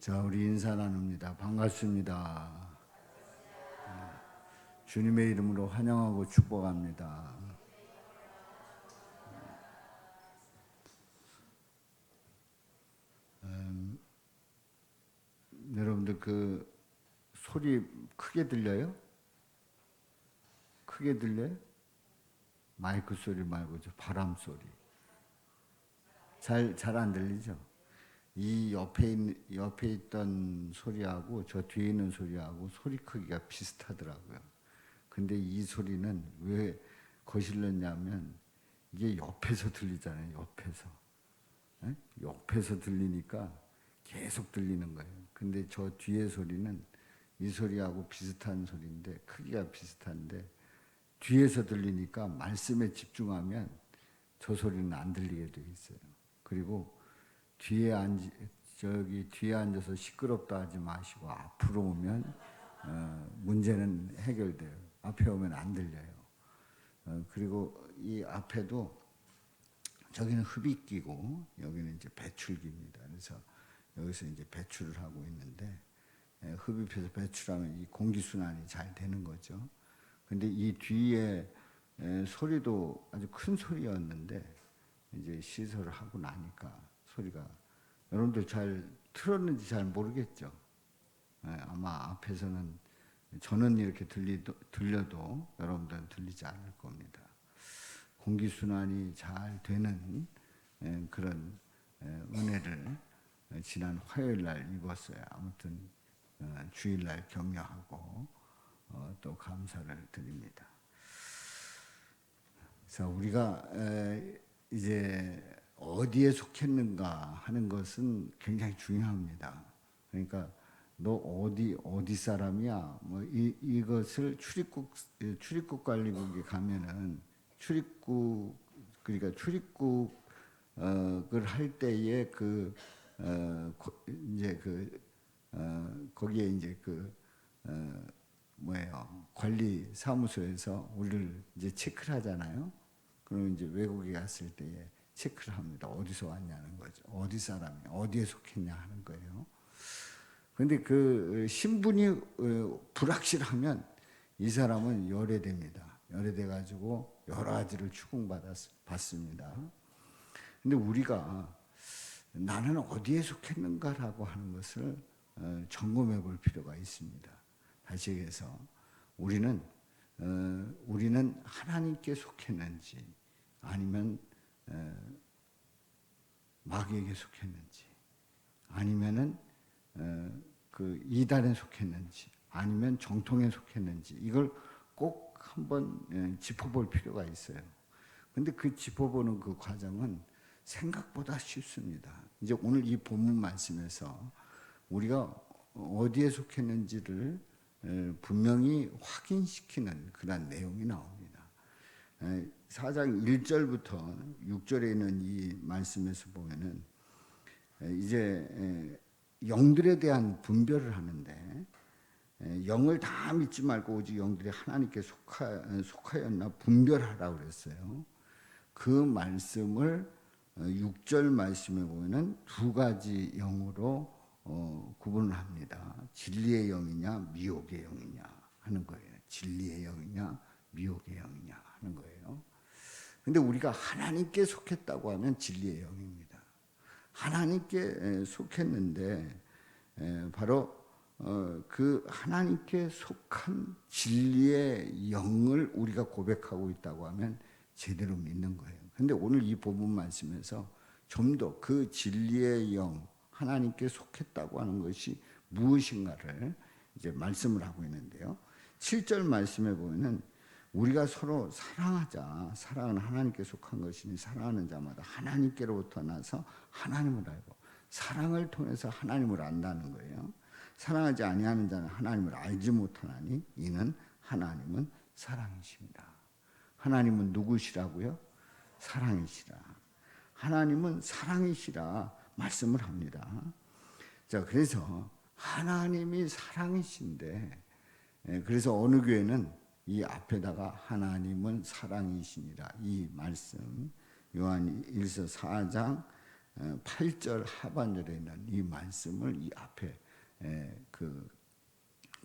자, 우리 인사 나눕니다. 반갑습니다. 주님의 이름으로 환영하고 축복합니다. 여러분들 그 소리 크게 들려요? 크게 들려요? 마이크 소리 말고 저 바람 소리. 잘 안 들리죠? 이 옆에 있던 소리하고 저 뒤에 있는 소리하고 소리 크기가 비슷하더라고요. 근데 이 소리는 왜 거슬렸냐면 이게 옆에서 들리잖아요. 옆에서. 에? 옆에서 들리니까 계속 들리는 거예요. 근데 저 뒤에 소리는 이 소리하고 비슷한 소리인데 크기가 비슷한데 뒤에서 들리니까 말씀에 집중하면 저 소리는 안 들리게 돼 있어요. 그리고 뒤에 앉아서 시끄럽다 하지 마시고 앞으로 오면 문제는 해결돼요. 앞에 오면 안 들려요. 그리고 이 앞에도 저기는 흡입기고 여기는 이제 배출기입니다. 그래서 여기서 이제 배출을 하고 있는데 흡입해서 배출하면 이 공기 순환이 잘 되는 거죠. 근데 이 뒤에 소리도 아주 큰 소리였는데 이제 시설을 하고 나니까 소리가 여러분들 잘 틀었는지 잘 모르겠죠. 아마 앞에서는 저는 이렇게 들려도 여러분들은 들리지 않을 겁니다. 공기 순환이 잘 되는 그런 은혜를 지난 화요일 날 입었어요. 아무튼 주일 날 격려하고 또 감사를 드립니다. 그래서 우리가 이제 어디에 속했는가 하는 것은 굉장히 중요합니다. 그러니까 너 어디 사람이야? 뭐 이것을 출입국 관리국에 가면은 그러니까 출입국을 할 때에 거기에 이제 관리 사무소에서 우리를 이제 체크를 하잖아요. 그럼 이제 외국에 갔을 때에 체크를 합니다. 어디서 왔냐는 거죠. 어디 사람이 어디에 속했냐 하는 거예요. 그런데 그 신분이 불확실하면 이 사람은 열애됩니다. 열애돼 가지고 여러 가지를 추궁받습니다. 근데 우리가 나는 어디에 속했는가라고 하는 것을 점검해 볼 필요가 있습니다. 다시 얘기해서 우리는 하나님께 속했는지 아니면 마귀에게 속했는지 아니면은 그 이단에 속했는지 아니면 정통에 속했는지 이걸 꼭 한번 짚어볼 필요가 있어요. 근데 그 짚어보는 그 과정은 생각보다 쉽습니다. 이제 오늘 이 본문 말씀에서 우리가 어디에 속했는지를 분명히 확인시키는 그런 내용이 나옵니다. 4장 1절부터 6절에 있는 이 말씀에서 보면은 이제 영들에 대한 분별을 하는데 영을 다 믿지 말고 오직 영들이 하나님께 속하였나 분별하라고 그랬어요. 그 말씀을 6절 말씀에 보면은 두 가지 영으로 구분을 합니다. 진리의 영이냐 미혹의 영이냐 하는 거예요. 진리의 영이냐 미혹의 영이냐 하는 거예요. 근데 우리가 하나님께 속했다고 하면 진리의 영입니다. 하나님께 속했는데 바로 그 하나님께 속한 진리의 영을 우리가 고백하고 있다고 하면 제대로 믿는 거예요. 근데 오늘 이 본문 말씀에서 좀 더 그 진리의 영, 하나님께 속했다고 하는 것이 무엇인가를 이제 말씀을 하고 있는데요. 7절 말씀에 보면은 우리가 서로 사랑하자. 사랑은 하나님께 속한 것이니 사랑하는 자마다 하나님께로부터 나서 하나님을 알고 사랑을 통해서 하나님을 안다는 거예요. 사랑하지 아니하는 자는 하나님을 알지 못하나니 이는 하나님은 사랑이십니다. 하나님은 누구시라고요? 사랑이시라. 하나님은 사랑이시라 말씀을 합니다. 자, 그래서 하나님이 사랑이신데 그래서 어느 교회는 이 앞에다가 하나님은 사랑이시니라 이 말씀 요한 1서 4장 8절 하반절에 있는 이 말씀을 이 앞에 그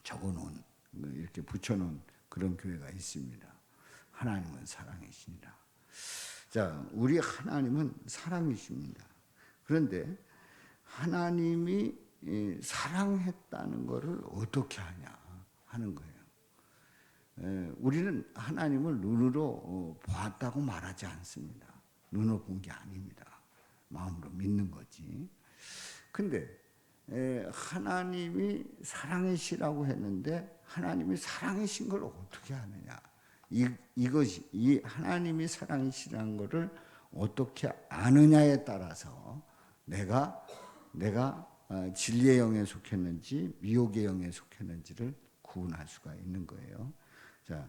적어놓은 이렇게 붙여놓은 그런 교회가 있습니다. 하나님은 사랑이시니라. 자, 우리 하나님은 사랑이십니다. 그런데 하나님이 사랑했다는 것을 어떻게 하냐 하는 거예요. 우리는 하나님을 눈으로 보았다고 말하지 않습니다. 눈으로 본 게 아닙니다. 마음으로 믿는 거지. 근데 하나님이 사랑이시라고 했는데 하나님이 사랑이신 걸 어떻게 하느냐? 이것이 이 하나님이 사랑이시라는 것을 어떻게 아느냐에 따라서 내가 진리의 영에 속했는지 미혹의 영에 속했는지를 구분할 수가 있는 거예요. 자,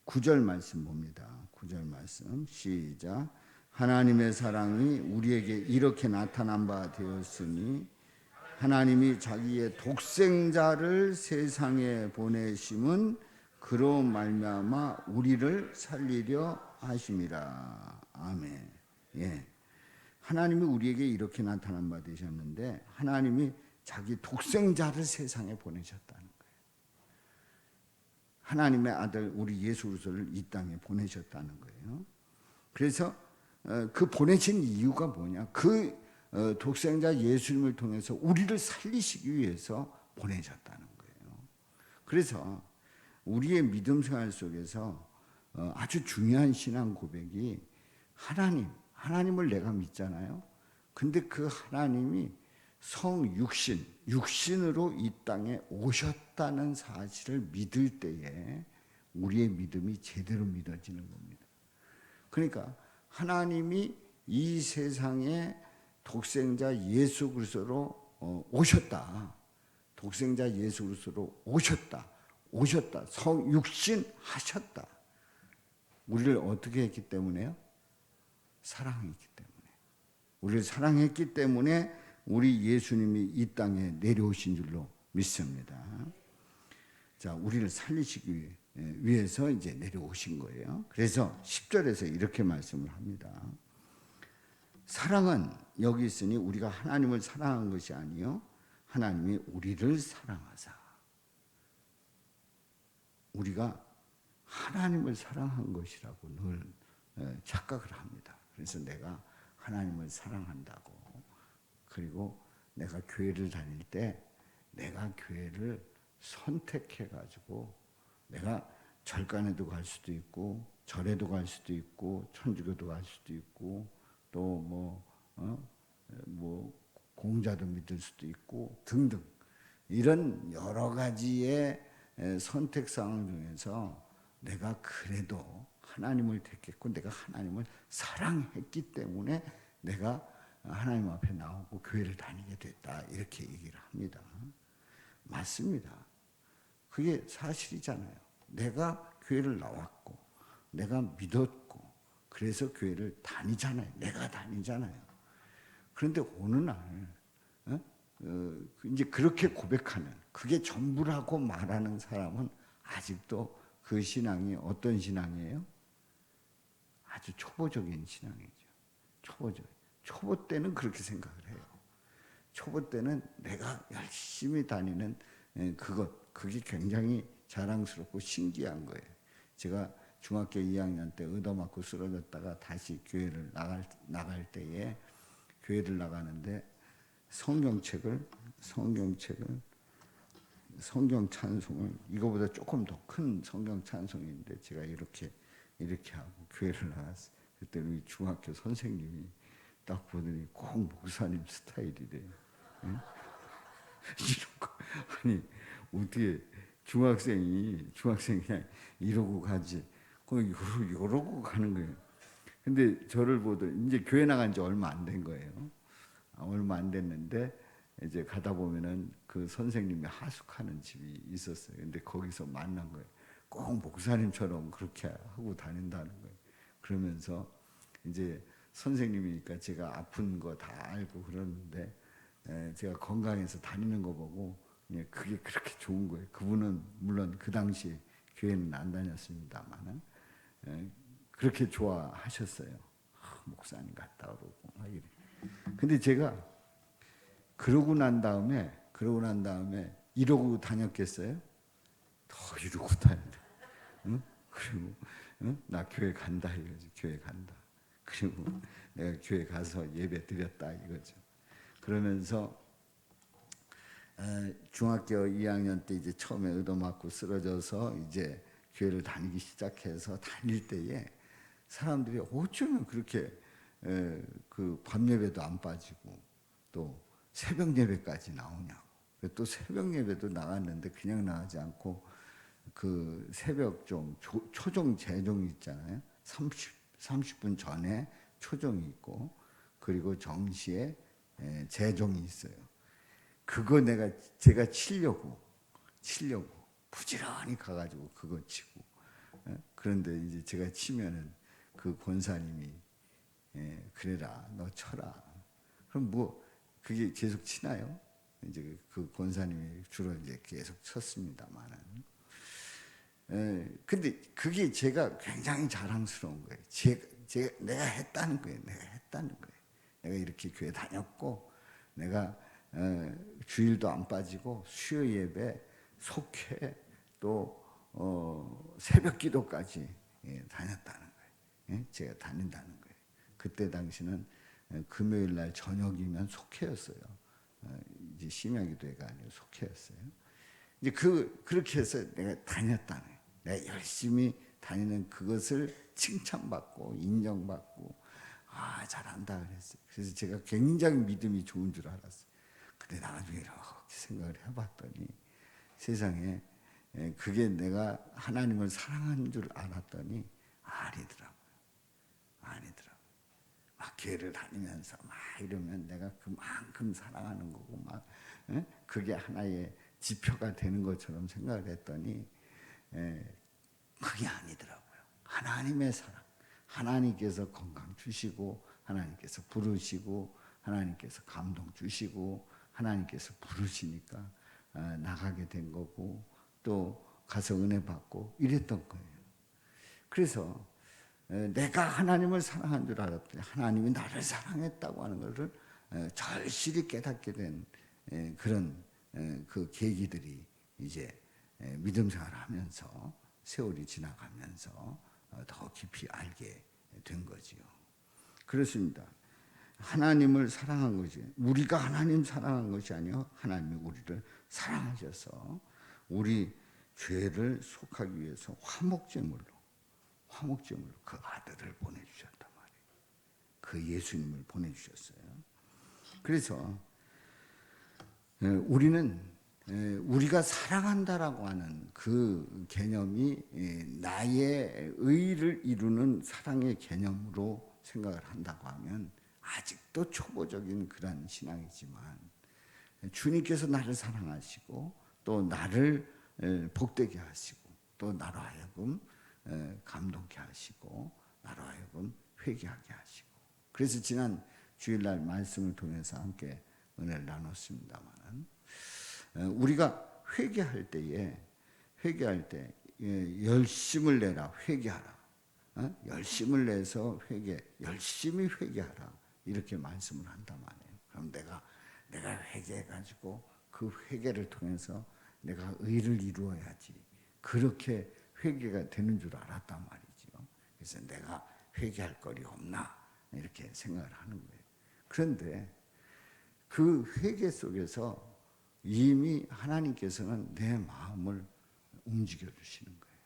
9절 말씀 봅니다. 9절 말씀 시작. 하나님의 사랑이 우리에게 이렇게 나타난 바 되었으니 하나님이 자기의 독생자를 세상에 보내심은 그로 말미암아 우리를 살리려 하심이라. 아멘. 예. 하나님이 우리에게 이렇게 나타난 바 되셨는데 하나님이 자기 독생자를 세상에 보내셨다는 거예요. 하나님의 아들 우리 예수 그리스도를 이 땅에 보내셨다는 거예요. 그래서 그 보내신 이유가 뭐냐? 그 독생자 예수님을 통해서 우리를 살리시기 위해서 보내셨다는 거예요. 그래서 우리의 믿음 생활 속에서 아주 중요한 신앙 고백이 하나님을 내가 믿잖아요. 근데 그 하나님이 육신으로 이 땅에 오셨다는 사실을 믿을 때에 우리의 믿음이 제대로 믿어지는 겁니다. 그러니까 하나님이 이 세상에 독생자 예수 그리스도로 오셨다. 독생자 예수 그리스도로 오셨다. 육신하셨다. 우리를 어떻게 했기 때문에요? 사랑했기 때문에. 우리를 사랑했기 때문에 우리 예수님이 이 땅에 내려오신 줄로 믿습니다. 자, 우리를 살리시기 위해서 이제 내려오신 거예요. 그래서 10절에서 이렇게 말씀을 합니다. 사랑은 여기 있으니 우리가 하나님을 사랑한 것이 아니요 하나님이 우리를 사랑하사. 우리가 하나님을 사랑한 것이라고 늘 착각을 합니다. 그래서 내가 하나님을 사랑한다고. 그리고 내가 교회를 다닐 때 내가 교회를 선택해 가지고 내가 절간에도 갈 수도 있고 절에도 갈 수도 있고 천주교도 갈 수도 있고 또 뭐 공자도 믿을 수도 있고 등등 이런 여러 가지의 선택 상황 중에서 내가 그래도 하나님을 택했고 내가 하나님을 사랑했기 때문에 내가 하나님 앞에 나오고 교회를 다니게 됐다 이렇게 얘기를 합니다. 맞습니다. 그게 사실이잖아요. 내가 교회를 나왔고 내가 믿었고 그래서 교회를 다니잖아요. 내가 다니잖아요. 그런데 어느 날 이제 그렇게 고백하는 그게 전부라고 말하는 사람은 아직도 그 신앙이 어떤 신앙이에요? 아주 초보적인 신앙이죠. 초보 때는 그렇게 생각을 해요. 초보 때는 내가 열심히 다니는 그게 굉장히 자랑스럽고 신기한 거예요. 제가 중학교 2학년 때 얻어맞고 쓰러졌다가 다시 교회를 나갈 때에 교회를 나가는데 성경 찬송을 이거보다 조금 더 큰 성경 찬송인데 제가 이렇게 하고 교회를 나갔어요. 그때 우리 중학교 선생님이 딱 보더니 꼭 목사님 스타일이래요. 응? 이런 거 아니 어떻게 중학생이 그냥 이러고 가지? 그냥 이러고 가는 거예요. 근데 저를 보더니 이제 교회 나간 지 얼마 안 된 거예요. 얼마 안 됐는데 이제 가다 보면은 그 선생님이 하숙하는 집이 있었어요. 근데 거기서 만난 거예요. 꼭 목사님처럼 그렇게 하고 다닌다는 거예요. 그러면서 이제 선생님이니까 제가 아픈 거 다 알고 그러는데 제가 건강해서 다니는 거 보고 그냥 그게 그렇게 좋은 거예요. 그분은 물론 그 당시 교회는 안 다녔습니다만은 그렇게 좋아하셨어요. 목사님 갔다 오고 막 이래. 근데 제가 그러고 난 다음에 이러고 다녔겠어요? 더 이러고 다닌다. 응? 그리고 응? 나 교회 간다 이거지. 교회 간다. 그리고 내가 교회 가서 예배 드렸다 이거죠. 그러면서 중학교 2학년 때 이제 처음에 의도 맞고 쓰러져서 이제 교회를 다니기 시작해서 다닐 때에 사람들이 어쩌면 그렇게 그 밤 예배도 안 빠지고 또 새벽 예배까지 나오냐고. 또 새벽 예배도 나갔는데 그냥 나가지 않고 그 새벽 좀 초종 재종이 있잖아요. 30분 전에 초종이 있고 그리고 정시에 재종이 있어요. 그거 제가 치려고 부지런히 가가지고 그거 치고 그런데 이제 제가 치면은 그 권사님이 그래라 너 쳐라. 그럼 뭐 그게 계속 치나요? 이제 그 권사님이 주로 이제 계속 쳤습니다만은. 근데 그게 제가 굉장히 자랑스러운 거예요. 내가 했다는 거예요. 내가 이렇게 교회 다녔고, 내가 주일도 안 빠지고 수요 예배, 속회 또 새벽 기도까지 다녔다는 거예요. 제가 다닌다는 거예요. 그때 당시는 금요일 날 저녁이면 속회였어요. 이제 심야기도회가 아니고 속회였어요. 이제 그렇게 해서 내가 다녔다는 거예요. 내가 열심히 다니는 그것을 칭찬받고 인정받고 잘한다 그랬어요. 그래서 제가 굉장히 믿음이 좋은 줄 알았어요. 근데 나중에 이렇게 생각을 해봤더니 세상에 그게 내가 하나님을 사랑하는 줄 알았더니 아니더라고요. 막 교회를 다니면서 막 이러면 내가 그만큼 사랑하는 거고 막 그게 하나의 지표가 되는 것처럼 생각을 했더니 그게 아니더라고요. 하나님의 사랑, 하나님께서 건강 주시고 하나님께서 부르시고 하나님께서 감동 주시고 하나님께서 부르시니까 나가게 된 거고 또 가서 은혜 받고 이랬던 거예요. 그래서 내가 하나님을 사랑한 줄 알았더니 하나님이 나를 사랑했다고 하는 것을 절실히 깨닫게 된 그런 그 계기들이 이제 믿음 생활하면서 세월이 지나가면서 더 깊이 알게 된 거지요. 그렇습니다. 하나님을 사랑한 것이 우리가 하나님 사랑한 것이 아니요 하나님이 우리를 사랑하셔서 우리 죄를 속하기 위해서 화목제물로 그 아들을 보내주셨단 말이에요. 그 예수님을 보내주셨어요. 그래서 우리는 우리가 사랑한다라고 하는 그 개념이 나의 의를 이루는 사랑의 개념으로 생각을 한다고 하면 아직도 초보적인 그런 신앙이지만 주님께서 나를 사랑하시고 또 나를 복되게 하시고 또 나로 하여금 감동케 하시고 나로 하여금 회개하게 하시고 그래서 지난 주일날 말씀을 통해서 함께 은혜를 나눴습니다만 우리가 회개할 때 열심을 내라 회개하라 열심을 내서 열심히 회개하라 이렇게 말씀을 한단 말이에요. 그럼 내가 회개해가지고 그 회개를 통해서 내가 의를 이루어야지 그렇게 회개가 되는 줄 알았단 말이죠. 그래서 내가 회개할 거리 없나 이렇게 생각을 하는 거예요. 그런데 그 회개 속에서 이미 하나님께서는 내 마음을 움직여 주시는 거예요.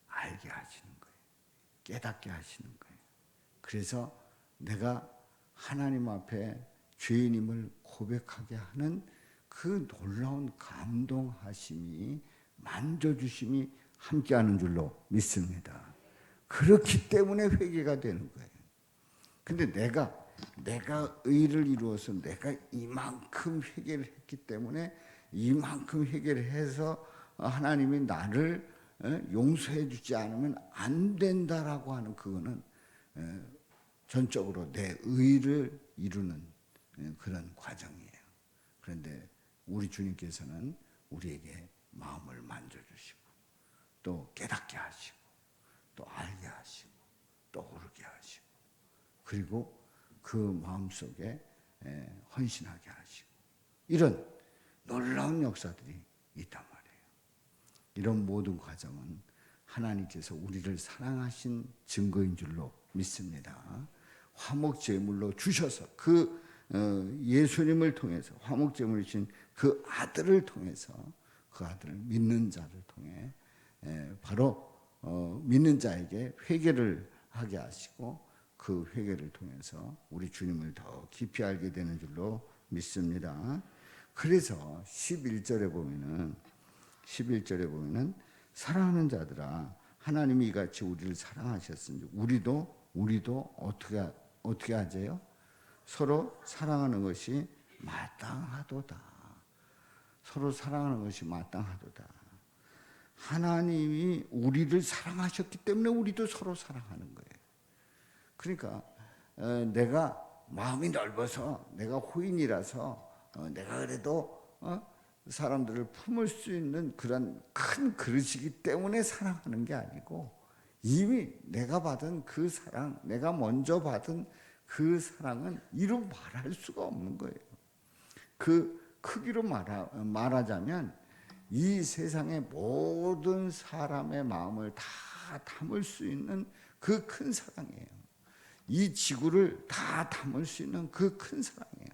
알게 하시는 거예요. 깨닫게 하시는 거예요. 그래서 내가 하나님 앞에 죄인임을 고백하게 하는 그 놀라운 감동하심이 만져주심이 함께하는 줄로 믿습니다. 그렇기 때문에 회개가 되는 거예요. 근데 내가 의를 이루어서 내가 이만큼 회개를 했기 때문에 이만큼 회개를 해서 하나님이 나를 용서해 주지 않으면 안 된다라고 하는 그거는 전적으로 내 의를 이루는 그런 과정이에요. 그런데 우리 주님께서는 우리에게 마음을 만져주시고 또 깨닫게 하시고 또 알게 하시고 또 오르게 하시고 그리고 그 마음속에 헌신하게 하시고 이런 놀라운 역사들이 있단 말이에요. 이런 모든 과정은 하나님께서 우리를 사랑하신 증거인 줄로 믿습니다. 화목제물로 주셔서 그 예수님을 통해서 화목제물을 주신 그 아들을 통해서 그 아들을 믿는 자를 통해 바로 믿는 자에게 회개를 하게 하시고 그 회개를 통해서 우리 주님을 더 깊이 알게 되는 줄로 믿습니다. 그래서 11절에 보면은 사랑하는 자들아 하나님이 이같이 우리를 사랑하셨으니 우리도 어떻게 하재요? 서로 사랑하는 것이 마땅하도다. 서로 사랑하는 것이 마땅하도다. 하나님이 우리를 사랑하셨기 때문에 우리도 서로 사랑하는 거예요. 그러니까 내가 마음이 넓어서 내가 호인이라서 내가 그래도 사람들을 품을 수 있는 그런 큰 그릇이기 때문에 사랑하는 게 아니고 이미 내가 받은 그 사랑, 내가 먼저 받은 그 사랑은 이루 말할 수가 없는 거예요. 그 크기로 말하자면 이 세상의 모든 사람의 마음을 다 담을 수 있는 그 큰 사랑이에요. 이 지구를 다 담을 수 있는 그 큰 사랑이에요.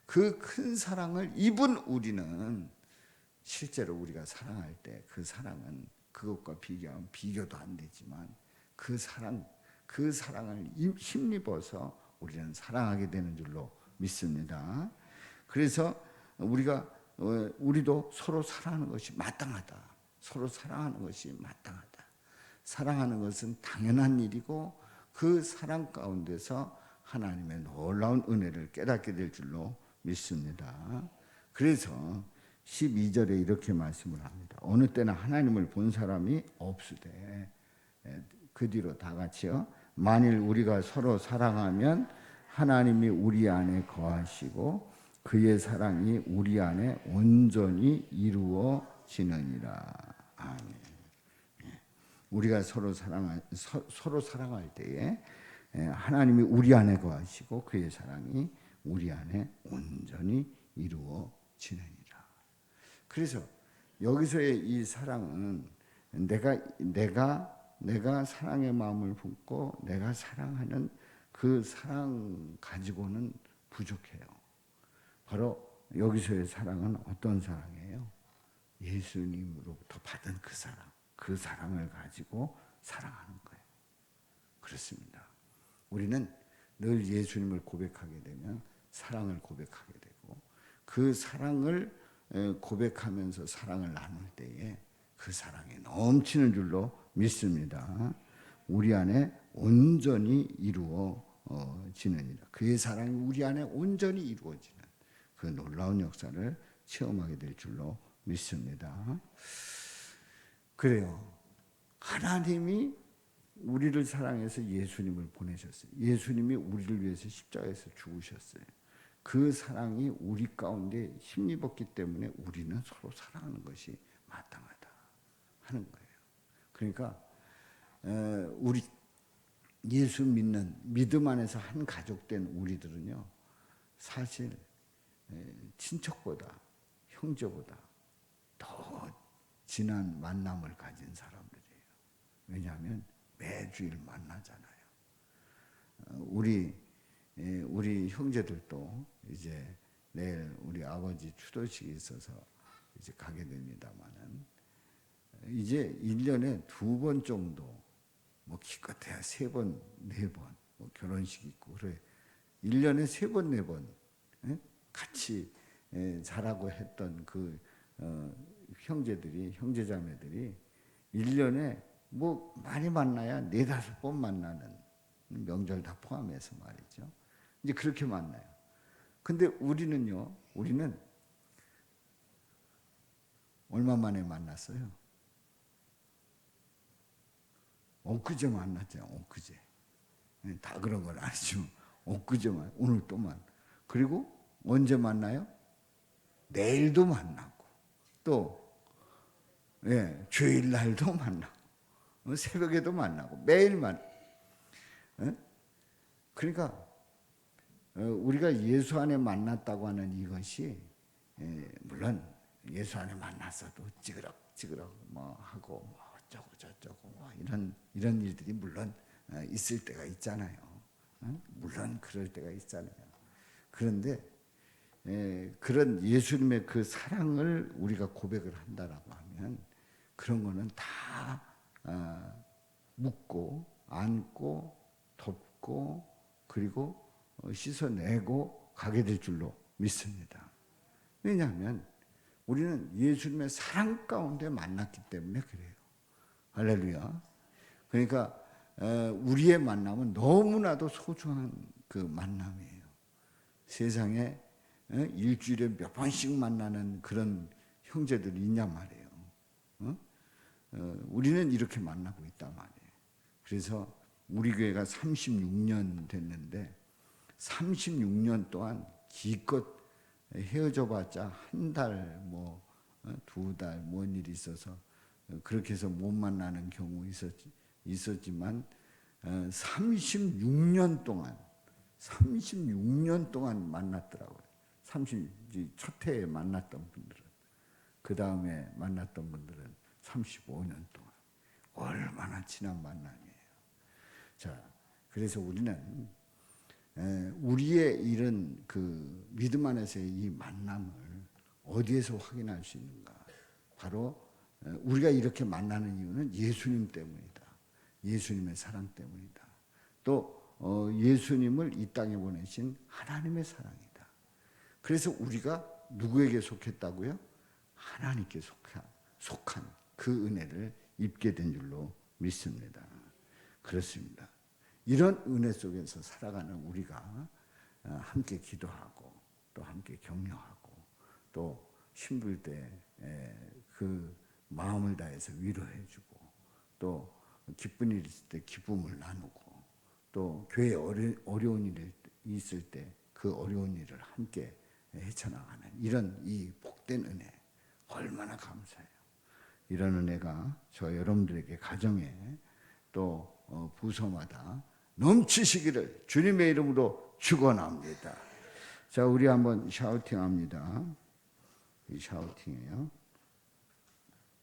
그 큰 사랑을 입은 우리는 실제로 우리가 사랑할 때 그 사랑은 그것과 비교하면 비교도 안 되지만 그 사랑을 힘입어서 우리는 사랑하게 되는 줄로 믿습니다. 그래서 우리도 서로 사랑하는 것이 마땅하다. 서로 사랑하는 것이 마땅하다. 사랑하는 것은 당연한 일이고 그 사랑 가운데서 하나님의 놀라운 은혜를 깨닫게 될 줄로 믿습니다. 그래서 12절에 이렇게 말씀을 합니다. 어느 때나 하나님을 본 사람이 없으되 그 뒤로 다 같이요. 만일 우리가 서로 사랑하면 하나님이 우리 안에 거하시고 그의 사랑이 우리 안에 온전히 이루어지느니라. 아멘. 우리가 서로 사랑할 때에 하나님이 우리 안에 거하시고 그의 사랑이 우리 안에 온전히 이루어지느니라. 그래서 여기서의 이 사랑은 내가 사랑의 마음을 품고 내가 사랑하는 그 사랑 가지고는 부족해요. 바로 여기서의 사랑은 어떤 사랑이에요? 예수님으로부터 받은 그 사랑을 가지고 사랑하는 거예요. 그렇습니다. 우리는 늘 예수님을 고백하게 되면 사랑을 고백하게 되고 그 사랑을 고백하면서 사랑을 나눌 때에 그 사랑이 넘치는 줄로 믿습니다. 우리 안에 온전히 이루어지느니라. 그의 사랑이 우리 안에 온전히 이루어지는 그 놀라운 역사를 체험하게 될 줄로 믿습니다. 그래요. 하나님이 우리를 사랑해서 예수님을 보내셨어요. 예수님이 우리를 위해서 십자가에서 죽으셨어요. 그 사랑이 우리 가운데 힘입었기 때문에 우리는 서로 사랑하는 것이 마땅하다 하는 거예요. 그러니까 우리 예수 믿는 믿음 안에서 한 가족된 우리들은요, 사실 친척보다 형제보다 더 진한 만남을 가진 사람들이에요. 왜냐하면 매주일 만나잖아요. 우리 형제들도 이제 내일 우리 아버지 추도식이 있어서 이제 가게 됩니다만은 이제 1년에 2번 정도 뭐 기껏해야 3번, 4번 뭐 결혼식 있고 그래 1년에 3번, 4번 같이 자라고 했던 그 형제자매들이 1년에 뭐 많이 만나야 4-5번 만나는 명절 다 포함해서 말이죠. 이제 그렇게 만나요. 근데 우리는 얼마 만에 만났어요? 엊그제 만났잖아요. 엊그제. 다 그런 건 아니죠. 엊그제만, 오늘 또만. 그리고 언제 만나요? 내일도 만나고, 또, 주일날도 만나고, 새벽에도 만나고, 매일 그러니까 우리가 예수 안에 만났다고 하는 이것이 물론 예수 안에 만났어도 찌그럭 뭐 하고 뭐 어쩌고 저쩌고 뭐 이런 일들이 물론 있을 때가 있잖아요. 물론 그럴 때가 있잖아요. 그런데 그런 예수님의 그 사랑을 우리가 고백을 한다라고 하면 그런 거는 다 묻고 안고 덮고 그리고 씻어내고 가게 될 줄로 믿습니다. 왜냐하면 우리는 예수님의 사랑 가운데 만났기 때문에 그래요. 할렐루야. 그러니까 우리의 만남은 너무나도 소중한 그 만남이에요. 세상에 일주일에 몇 번씩 만나는 그런 형제들이 있냐 말이에요. 우리는 이렇게 만나고 있단 말이에요. 그래서 우리 교회가 36년 됐는데 36년 동안 기껏 헤어져 봤자 한 달, 뭐 두 달, 뭔 일이 있어서 그렇게 해서 못 만나는 경우 있었지만 36년 동안 만났더라고요. 첫 해에 만났던 분들은 그 다음에 만났던 분들은 35년 동안 얼마나 친한 만남이에요. 자, 그래서 우리는 우리의 이런 그 믿음 안에서의 이 만남을 어디에서 확인할 수 있는가? 바로 우리가 이렇게 만나는 이유는 예수님 때문이다. 예수님의 사랑 때문이다. 또 예수님을 이 땅에 보내신 하나님의 사랑이다. 그래서 우리가 누구에게 속했다고요? 하나님께 속한 그 은혜를 입게 된 줄로 믿습니다. 그렇습니다. 이런 은혜 속에서 살아가는 우리가 함께 기도하고 또 함께 격려하고 또 힘들 때 그 마음을 다해서 위로해주고 또 기쁜 일 있을 때 기쁨을 나누고 또 교회에 어려운 일이 있을 때 그 어려운 일을 함께 헤쳐나가는 이런 이 복된 은혜 얼마나 감사해요. 이런 은혜가 저 여러분들에게 가정에 또 부서마다 넘치시기를 주님의 이름으로 축원합니다. 자, 우리 한번 샤우팅합니다. 이 샤우팅이에요.